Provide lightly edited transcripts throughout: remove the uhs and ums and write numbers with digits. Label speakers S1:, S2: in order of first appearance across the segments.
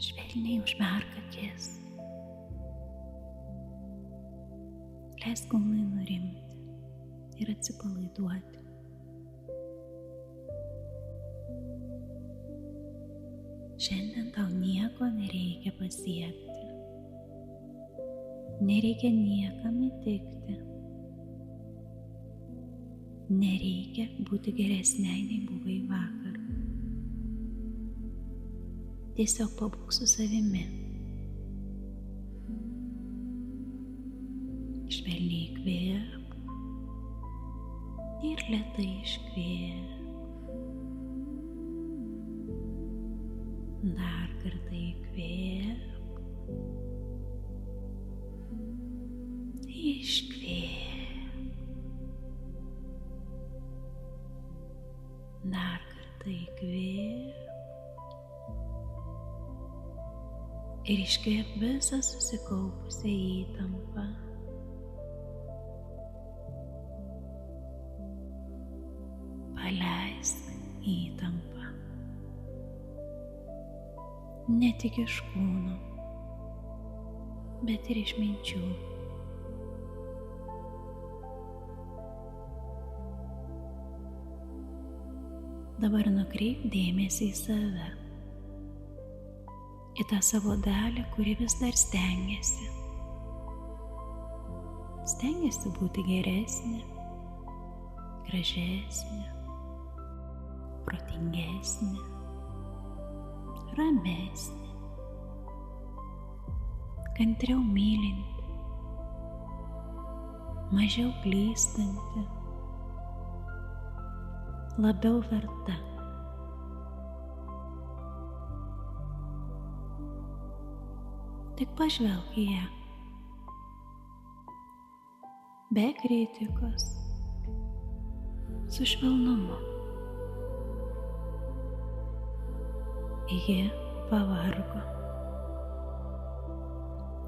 S1: Švelniai užmerk akis. Leisk kūnui nurimti ir atsipalaiduoti. Šiandien tau nieko nereikia pasiekti. Nereikia niekam įtikti. Nereikia būti geresnei nei buvai vakar. Tiesiog pabūk su savimi. Švelniai įkvėpk ir lėtai iškvėpk. Dar kartą įkvėpk. Iškvėpk. Dar kartą įkvėpk. Ir iškvėpk visą susikaupusią įtampą. Paleisk įtampą. Ne tik iš kūno, bet ir iš minčių. Dabar nukreipk dėmesį į save. Į tą savo dalį, kuri vis dar stengiasi. Stengiasi būti geresnė, gražesnė, protingesnė, ramesnė, kantriau mylinti, mažiau klystanti, labiau verta. Tik pažvelk į ją. Be kritikos, su švelnumu. Ji pavargo.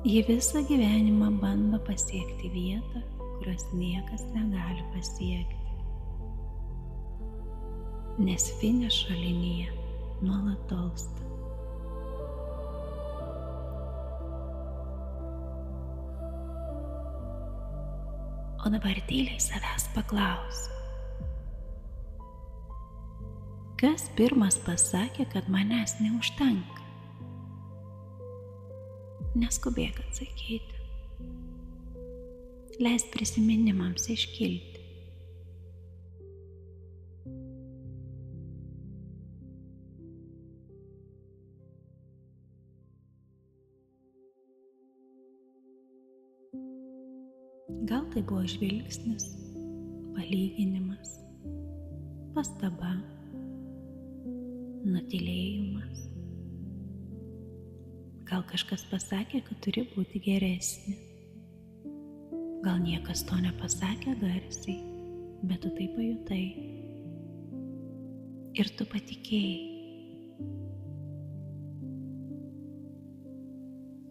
S1: Ji visą gyvenimą bando pasiekti vietą, kurios niekas negali pasiekti. Nes finišo linija nuolat tolsta. O dabar tyliai savęs paklaus. Kas pirmas pasakė, kad manęs neužtenka? Neskubėk atsakyti. Leisk prisiminimams iškilti. Gal tai buvo žvilgsnis, palyginimas, pastaba, nutylėjimas. Gal kažkas pasakė, kad turi būti geresnė. Gal niekas to nepasakė garsiai, bet tu tai pajutai. Ir tu patikėjai.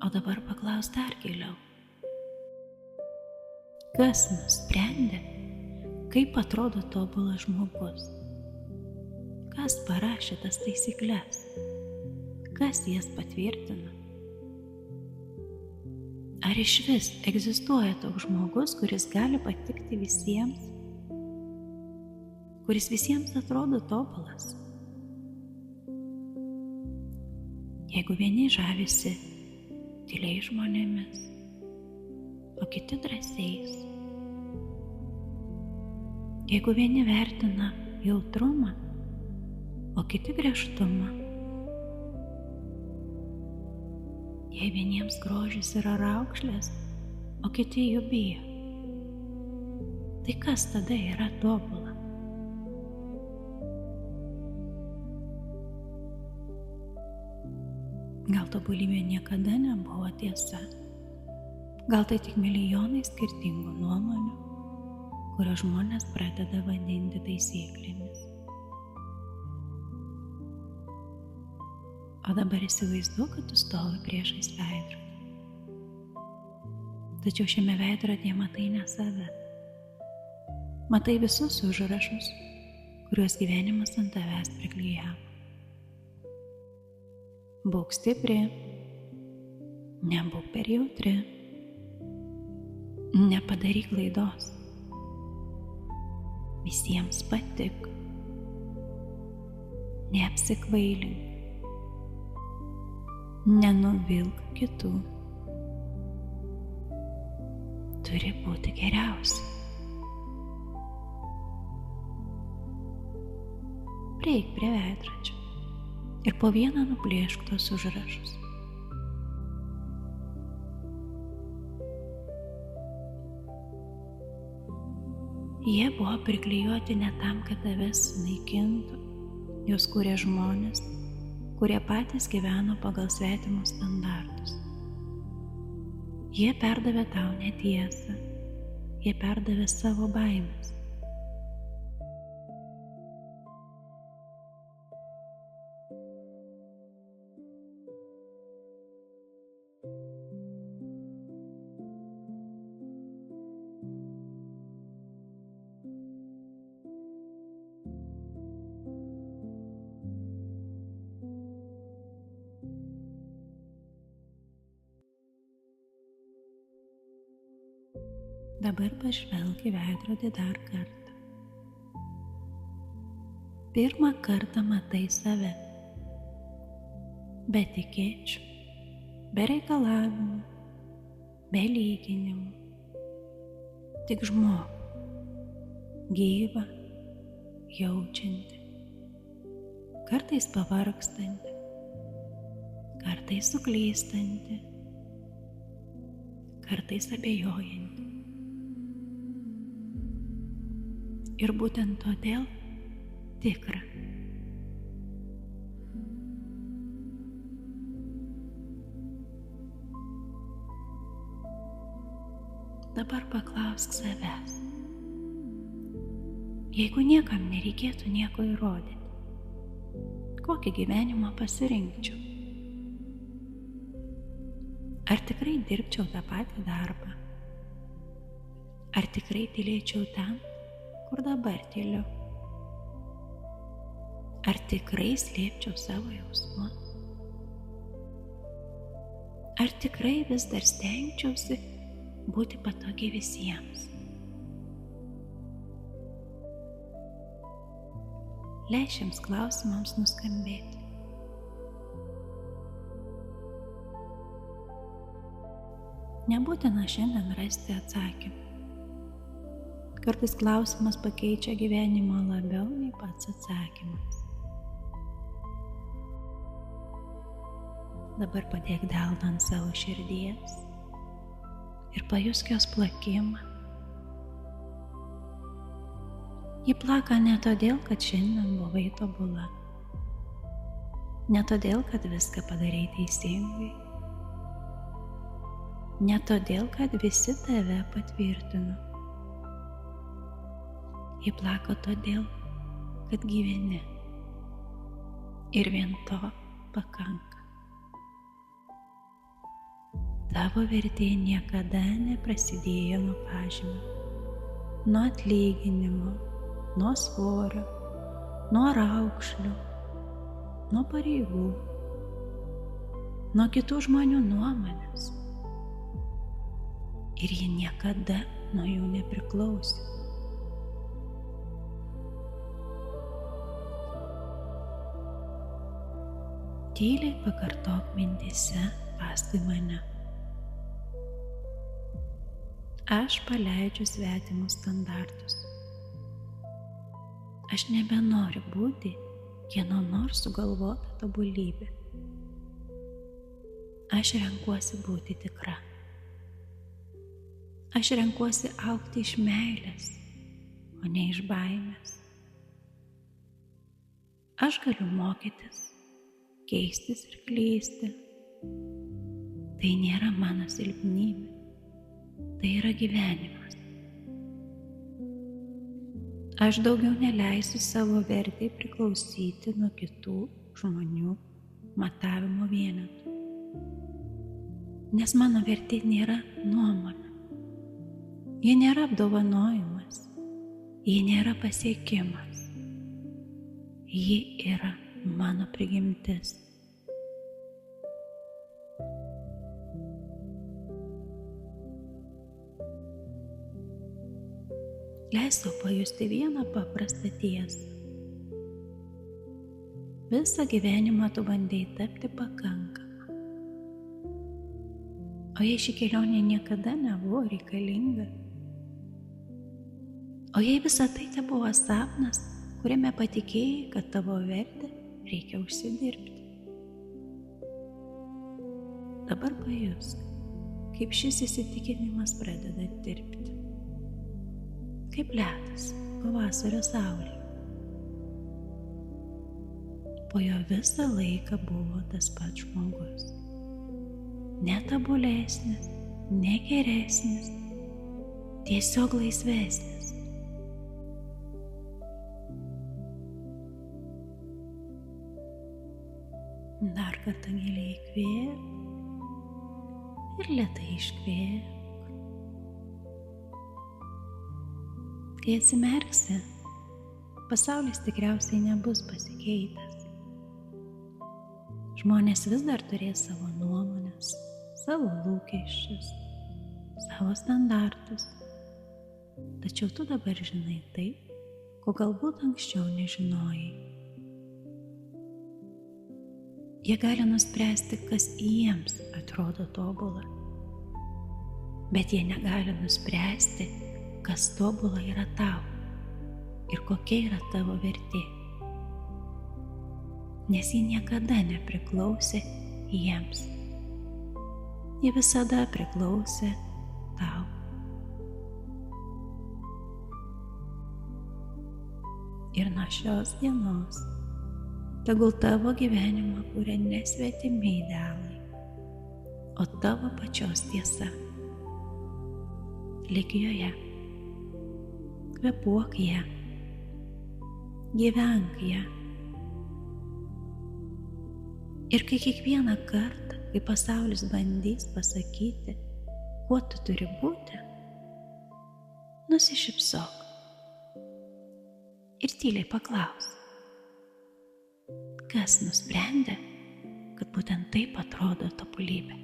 S1: O dabar paklaus dar giliau. Kas nusprendė, kaip atrodo tobulas žmogus? Kas parašė tas taisykles? Kas jas patvirtina? Ar išvis egzistuoja toks žmogus, kuris gali patikti visiems? Kuris visiems atrodo tobulas? Jeigu vieni žavisi tyliais žmonėmis, o kiti drąsiais. Jeigu vieni vertina jautrumą, o kiti griežtumą. Jei vieniems grožis yra raukšlės, o kiti jų bijo. Tai kas tada yra tobula? Gal tobulybė niekada nebuvo tiesa? Gal tai tik milijonai skirtingų nuomonių, kurias žmonės pradeda vadinti taisyklėmis. O dabar įsivaizduok, kad tu stovi priešais veidrodį. Tačiau šiame veidrodyje matai ne save. Matai visus užrašus, kuriuos gyvenimas ant tavęs priklijavo. Būk stipri, nebūk per jautri, nepadaryk klaidos, visiems patik, neapsikvailink, nenuvilk kitų, turi būti geriausia. Prieik prie veidrodžio ir po vieną nuplėšk tuos užrašus. Jie buvo priklijuoti ne tam, kad tave sunaikintų. Juos kūrė žmonės, kurie patys gyveno pagal svetimus standartus. Jie perdavė tau netiesą, jie perdavė savo baimes. Dabar pažvelk į veidrodį dar kartą. Pirmą kartą matai save, be etikečių, be reikalavimų, be lyginimų. Tik žmogų, gyvą, jaučiantį, kartais pavargstantį, kartais suklystantį, kartais abejojantį. Ir būtent todėl tikra. Dabar paklausk savęs. Jeigu niekam nereikėtų nieko įrodyti, kokį gyvenimą pasirinkčiau? Ar tikrai dirbčiau tą patį darbą? Ar tikrai tylėčiau ten, kur dabar tyliu? Ar tikrai slėpčiau savo jausmus? Ar tikrai vis dar stengčiausi būti patogi visiems? Leis šiems klausimams nuskambėti. Nebūtina šiandien rasti atsakymą. Kartais klausimas pakeičia gyvenimą labiau nei pats atsakymas. Dabar padėk delną ant savo širdies ir pajusk jos plakimą. Ji plaka ne todėl, kad šiandien buvai tobula, ne todėl, kad viską padarei teisingai, ne todėl, kad visi tave patvirtino. Ji plaka todėl, kad gyveni ir vien to pakanka. Tavo vertė niekada neprasidėjo nuo pažymio, nuo atlyginimo, nuo svorio, nuo raukšlių, nuo pareigų, nuo kitų žmonių nuomonės. Ir ji niekada nuo jų nepriklausė. Tyliai pakartok mintyse paskui mane. Aš paleidžiu svetimus standartus. Aš nebenoriu būti kieno nors sugalvota tobulybė. Aš renkuosi būti tikra. Aš renkuosi augti iš meilės, o ne iš baimės. Aš galiu mokytis, keistis ir klysti. Tai nėra mano silpnybė, tai yra gyvenimas. Aš daugiau neleisiu savo vertei priklausyti nuo kitų žmonių matavimo vienetų, nes mano vertė nėra nuomonė, ji nėra apdovanojimas, ji nėra pasiekimas, ji yra mano prigimtis. Leisk sau pajusti vieną paprastą tiesą. Visą gyvenimą tu bandėjai tapti pakankama. O jei ši kelionė niekada nebuvo reikalinga? O jei visa tai tebuvo sapnas, kuriame patikėjai, kad tavo vertę reikia užsidirbti? Dabar pajusk, kaip šis įsitikinimas pradeda tirpti. Kaip ledas pavasario saulė. Po jo visą laiką buvo tas pats žmogus. Ne tobulesnis, ne geresnis, tiesiog laisvesnis. Dar kartą giliai įkvėpk ir lėtai iškvėpk. Kai atsimerksi, pasaulis tikriausiai nebus pasikeitęs. Žmonės vis dar turės savo nuomonės, savo lūkesčius, savo standartus. Tačiau tu dabar žinai tai, ko galbūt anksčiau nežinojai. Jie gali nuspręsti, kas jiems atrodo tobula, bet jie negali nuspręsti, kas tobula yra tau ir kokia yra tavo vertė. Nes ji niekada nepriklausė jiems. Ji visada priklausė tau. Ir nuo šios dienos tegul tavo gyvenimą kuria ne svetimi idealai, o tavo pačios tiesa. Lik joje, kvėpuok ją, gyvenk ją. Ir kai kiekvieną kartą, kai pasaulis bandys pasakyti, kuo tu turi būti, nusišypsok ir tyliai paklausk. Kas nusprendė, kad būtent taip atrodo tobulybė?